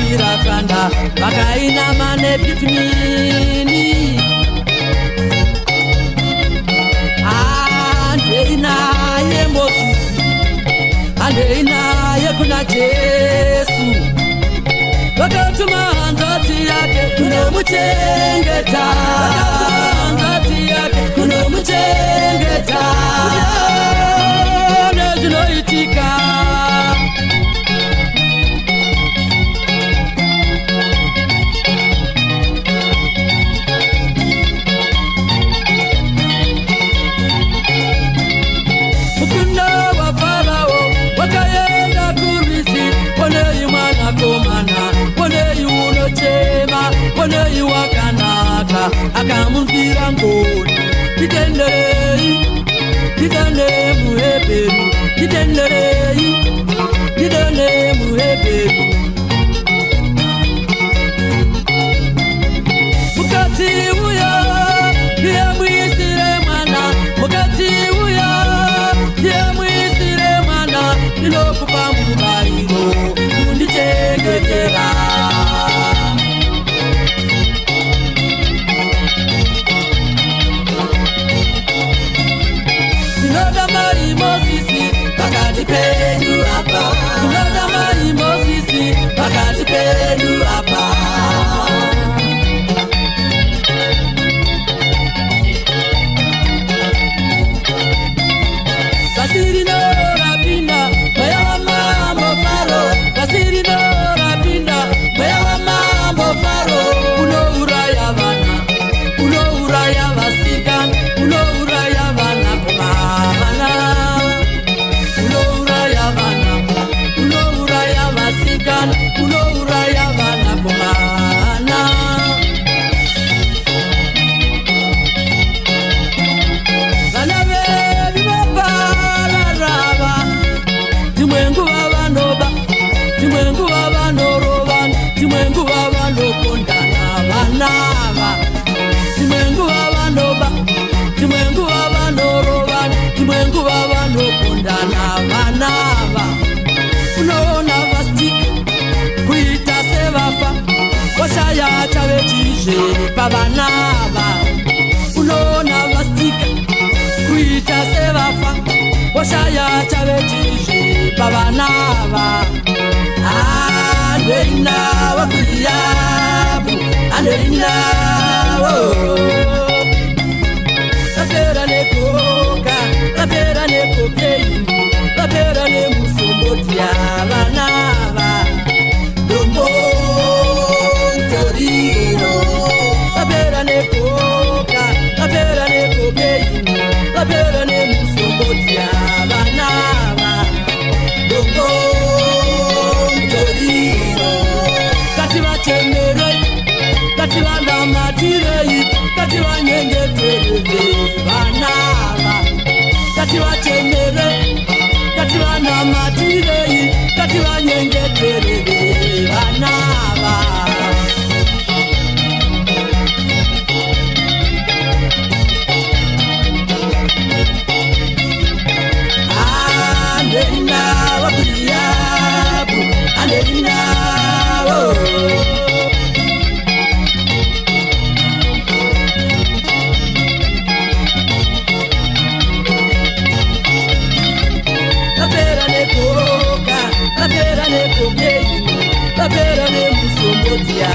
vakatira tsanda vakaina mane pitimini andeina ye Moses andeina ye kuna Jesu vakatuma hanzati yake kunomuchengeta hanzati yake kunomuchengeta nezvinoitika mukunda wa Farao wakaenda kurisi wanei mwana komana wanei unochema wanei wakanaka akamunzira ngoni titenderei titende muheberu titenderei titende muheberu mukati uya ndiye mwisire mwana mukati uya ndiye mwisire mwana ndinokupa mubairo kundichengetera tinoda mai Moses pakati pedu apa tinoda mai Moses pakati pedu apa Kasiri no rapinda maya wa mambo Faro Kasiri no rapinda maya wa mambo Faro uno uraya vana uno uraya vasika uno uraya vana kumana uno uraya vana uno uraya vasika uno uraya vana kumana vana vevi vapararava timwengu vavanoba timwengu vavanorova timwengu vavanokondana vanava timwengu vavanoba timwengu vavanorova timwengu vavanokondana vanava unoona vastika kuita sevafa koshaya chavechizve pavanava unoona vastika kuita sevafa koshaya chavechizve pavanava andoinawa kuyabu andoinawo vapera nekoka vapera nekokeini vapera nemusombotia vanava dombo toriro vapera nekoka vapera nekokeini vapera nemusombotia vanava dombo toriro kati vachemerei kati vandamatirei kati vanyengetereve vanava kati vachemerei kati vandamatirei kati vanyengetereve vanava andeinawa kuyabu andeinawo vapera nekoka vapera nekokeini vapera nemusombotia